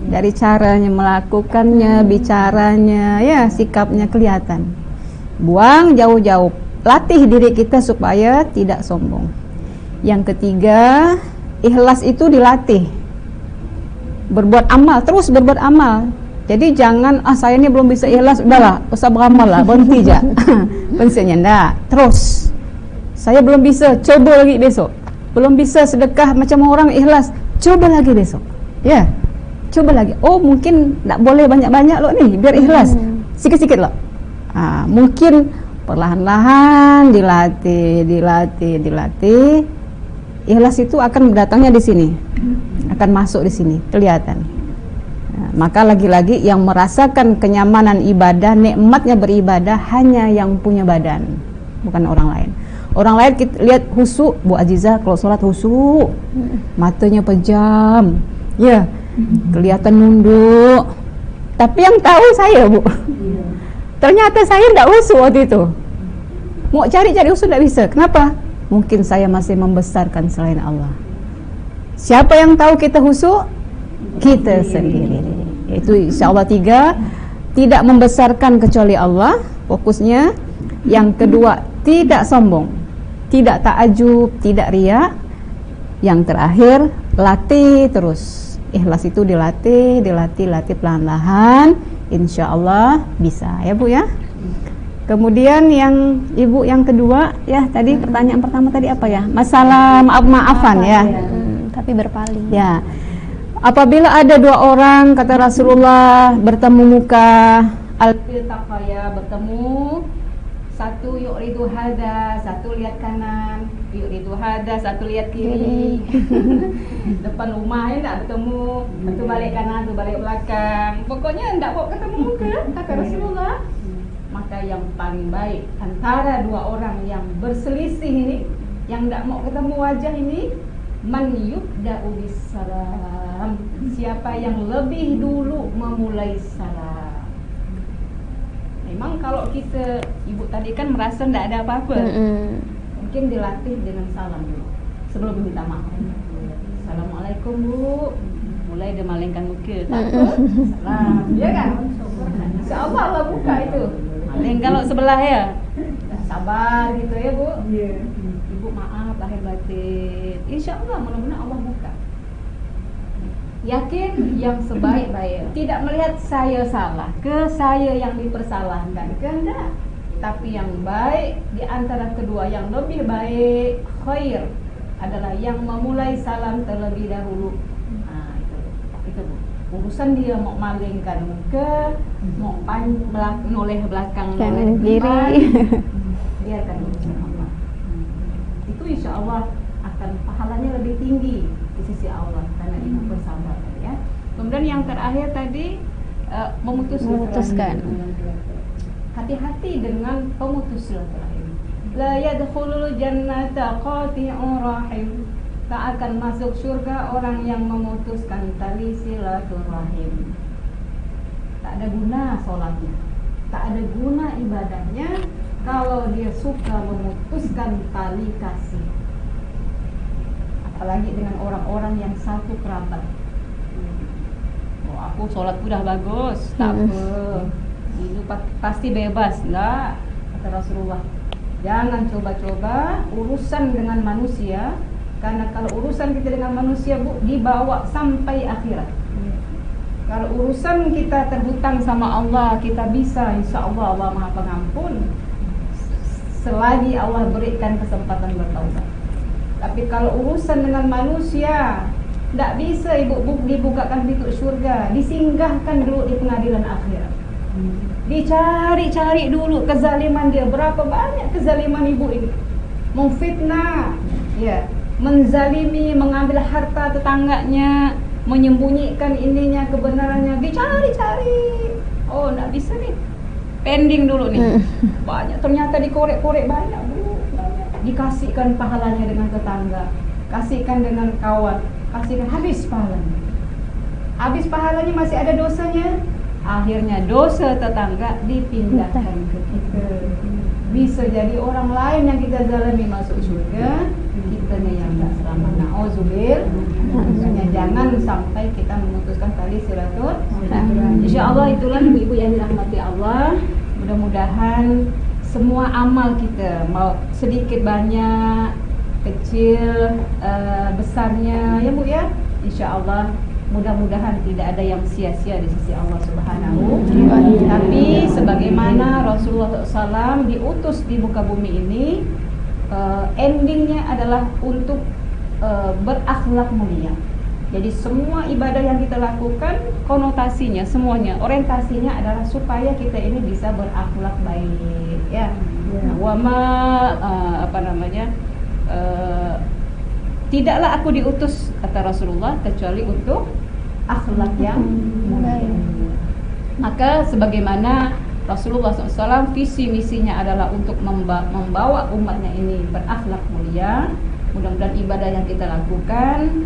dari caranya melakukannya, bicaranya ya, sikapnya kelihatan. Buang jauh-jauh, latih diri kita supaya tidak sombong. Yang ketiga, ikhlas itu dilatih. Berbuat amal, terus berbuat amal. Jadi jangan saya ini belum bisa ikhlas, udahlah usah beramal lah, berhenti aja. Prinsipnya enggak, terus. Saya belum bisa, coba lagi besok. Belum bisa sedekah macam orang ikhlas, coba lagi besok. Ya, coba lagi. Oh mungkin tak boleh banyak-banyak loh nih, biar ikhlas. Sikit-sikit loh. Mungkin perlahan-lahan dilatih. Ikhlas itu akan berdatangnya di sini, akan masuk di sini, kelihatan. Maka lagi-lagi yang merasakan kenyamanan ibadah, nikmatnya beribadah hanya yang punya badan, bukan orang lain. Orang lain kita lihat khusyuk, Bu Aziza kalau sholat khusyuk, matanya pejam, ya, kelihatan nunduk. Tapi yang tahu saya Bu, ternyata saya tidak khusyuk waktu itu. Mau cari-cari khusyuk tidak bisa. Kenapa? Mungkin saya masih membesarkan selain Allah. Siapa yang tahu kita khusyuk? Kita sendiri. Itu insya Allah 3, tidak membesarkan kecuali Allah, fokusnya. Yang kedua, tidak sombong, tidak ta'ajub, tidak riya. Yang terakhir, latih terus. Ikhlas itu dilatih pelan-pelan, insya Allah bisa ya Bu ya. Kemudian yang Ibu yang kedua ya, tadi pertanyaan pertama tadi apa ya? Masalah maaf-maafan ya. Tapi berpaling. Ya. Apabila ada 2 orang, kata Rasulullah, bertemu muka, al-iltaqaya, bertemu, satu yu'ridu hada, satu lihat kanan, yu'ridu hada, satu lihat kiri. Depan rumah ya enggak bertemu, satu balik kanan, satu balik belakang. Pokoknya enggak mau ketemu muka, kata Rasulullah. Maka yang paling baik antara 2 orang yang berselisih ini, yang enggak mau ketemu wajah ini, Man yubda'u bis-salam. Siapa yang lebih dulu memulai salam. Memang kalau kita, ibu tadi kan merasa tidak ada apa-apa, mungkin dilatih dengan salam dulu sebelum minta maaf. Assalamualaikum Bu, mulai dia malingkan muka, tak apa, salam, ya kan? InsyaAllah Allah buka itu. Maling kalau sebelah ya, sabar gitu ya Bu. Ibu maaf lahir batin, InsyaAllah mudah-mudahan Allah buka. Yakin yang sebaik-baik, tidak melihat saya salah, ke saya yang dipersalahkan, ke enggak. Tapi yang baik di antara kedua, yang lebih baik, khair, adalah yang memulai salam terlebih dahulu. Nah, itu Bu. Urusan dia mau malingkan muka, mau noleh belakang, noleh depan, biarkan urusan Allah. Itu insya Allah akan pahalanya lebih tinggi di sisi Allah karena ibu bersabar ya. Kemudian yang terakhir tadi memutuskan. Hati-hati dengan pemutus silaturahim. La yadkhulul jannata qati'ur rahim. Tak akan masuk surga orang yang memutuskan tali silaturahim. Tak ada guna sholatnya, tak ada guna ibadahnya kalau dia suka memutuskan tali kasih. Apalagi dengan orang-orang yang satu kerabat. Oh, aku sholat udah bagus, tak apa, itu pasti bebas. Enggak, kata Rasulullah, jangan coba-coba urusan dengan manusia, karena kalau urusan kita dengan manusia Bu, dibawa sampai akhirat. Kalau urusan kita terhutang sama Allah, kita bisa, insya Allah Allah Maha Pengampun selagi Allah berikan kesempatan bertaubat. Tapi kalau urusan dengan manusia, tidak bisa ibu dibukakan pintu surga, disinggahkan dulu di pengadilan akhirat. Dicari-cari dulu kezaliman dia, berapa banyak kezaliman ibu ini. Memfitnah, ya, menzalimi, mengambil harta tetangganya, menyembunyikan ininya, kebenarannya, dicari-cari. Oh, tidak bisa nih, pending dulu nih. Banyak, ternyata dikorek-korek banyak Bu. Dikasihkan pahalanya dengan tetangga, kasihkan dengan kawan, kasihkan, habis pahalanya. Habis pahalanya masih ada dosanya. Akhirnya dosa tetangga dipindahkan ke kita. Bisa jadi orang lain yang kita zalimi masuk surga, kitanya yang tidak selamat. Na'udzubillah. Makanya jangan sampai kita memutuskan tali silaturahim. Insyaallah itulah ibu-ibu yang dirahmati Allah. Mudah-mudahan semua amal kita, mau sedikit banyak, kecil, besarnya ya Bu ya, InsyaAllah mudah-mudahan tidak ada yang sia-sia di sisi Allah Subhanahu. Tapi sebagaimana Rasulullah SAW diutus di muka bumi ini, endingnya adalah untuk berakhlak mulia. Jadi semua ibadah yang kita lakukan, konotasinya semuanya, orientasinya adalah supaya kita ini bisa berakhlak baik ya. Tidaklah aku diutus, kata Rasulullah, kecuali untuk akhlak yang mulia. Maka sebagaimana Rasulullah SAW visi misinya adalah untuk membawa umatnya ini berakhlak mulia. Mudah-mudahan ibadah yang kita lakukan,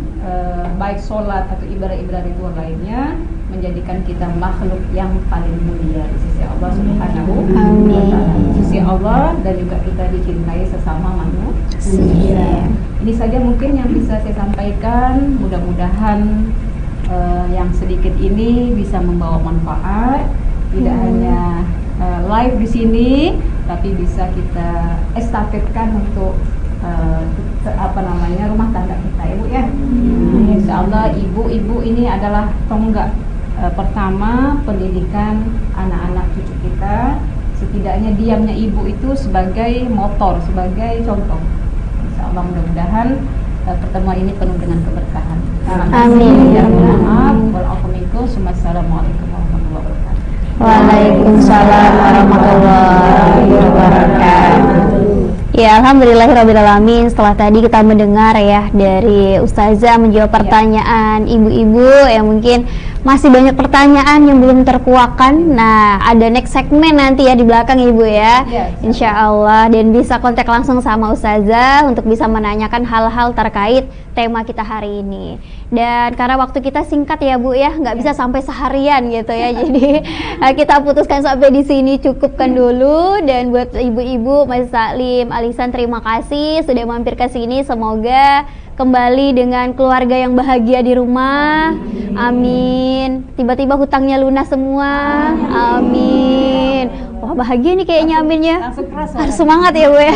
baik sholat atau ibadah-ibadah ritual lainnya, menjadikan kita makhluk yang paling mulia di sisi Allah Subhanahu wa Ta'ala, di sisi Allah, dan juga kita dicintai sesama manusia. Ini saja mungkin yang bisa saya sampaikan. Mudah-mudahan yang sedikit ini bisa membawa manfaat, tidak hanya live di sini, tapi bisa kita estafetkan untuk rumah tangga kita, Ibu ya. Insyaallah ibu-ibu ini adalah tonggak pertama pendidikan anak-anak cucu kita. Setidaknya diamnya ibu itu sebagai motor, sebagai contoh. Insyaallah mudah-mudahan pertemuan ini penuh dengan keberkahan. Amin. Wassalamualaikum warahmatullahi wabarakatuh. Waalaikumsalam warahmatullahi wabarakatuh. Ya, alhamdulillahirrabbilalamin. Setelah tadi kita mendengar ya dari Ustazah menjawab pertanyaan ibu-ibu yang mungkin masih banyak pertanyaan yang belum terkuakkan. Nah, ada next segmen nanti ya di belakang Ibu ya. Insya Allah, dan bisa kontak langsung sama Ustazah untuk bisa menanyakan hal-hal terkait tema kita hari ini. Dan karena waktu kita singkat ya Bu ya, nggak bisa sampai seharian gitu ya. Jadi kita putuskan sampai di sini, cukupkan dulu. Dan buat ibu-ibu Majelis Taklim Al Ihsan, terima kasih sudah mampir ke sini. Semoga kembali dengan keluarga yang bahagia di rumah. Amin. Tiba-tiba hutangnya lunas semua. Amin. Wah, bahagia nih kayaknya, amin ya. Harus semangat ya Bu ya.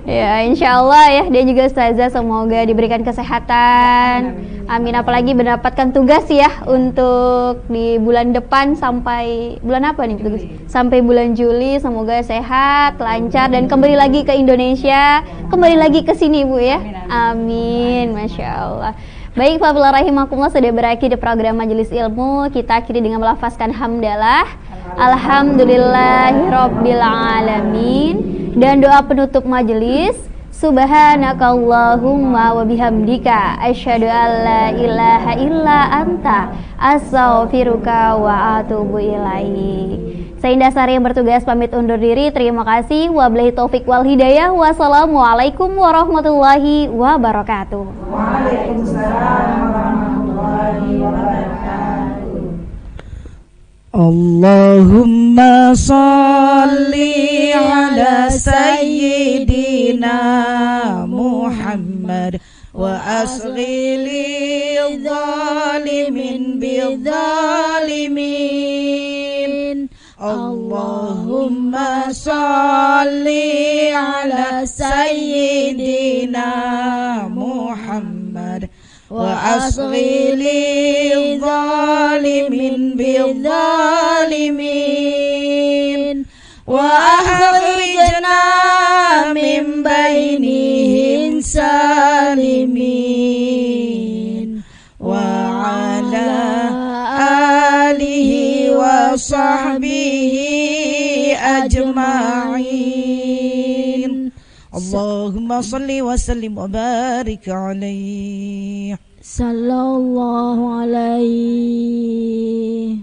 Ya, insya Allah ya. Dia juga Ustazah semoga diberikan kesehatan. Amin. Apalagi mendapatkan tugas ya untuk di bulan depan, sampai bulan apa nih tugas? Sampai bulan Juli. Semoga sehat, lancar, dan kembali lagi ke Indonesia, kembali lagi ke sini Bu ya. Amin. Masya Allah. Baik, Fadillah rahimakumullah, sudah berakhir di program Majelis Ilmu. Kita akhiri dengan melafazkan hamdalah, alhamdulillahirabbil alamin, dan doa penutup majelis, subhanakallahumma wa bihamdika asyhadu an la ilaha illa anta astaghfiruka wa atubu ilaik. Saya Indah Sari yang bertugas pamit undur diri. Terima kasih. Wabillahi taufik wal hidayah. Wassalamualaikum warahmatullahi wabarakatuh. Waalaikumsalam warahmatullahi wabarakatuh. Allahumma salli ala sayyidina Muhammad wa asghili zalimin bidzalimin. Allahumma salli ala sayyidina Muhammad wa asghili zalimin bidzalimin wa akhrijna min bainihim salimin wa ala alihi wa sahbihi ajma'in. Allahumma salli wa sallim wa barik alaihi sallallahu alaihi.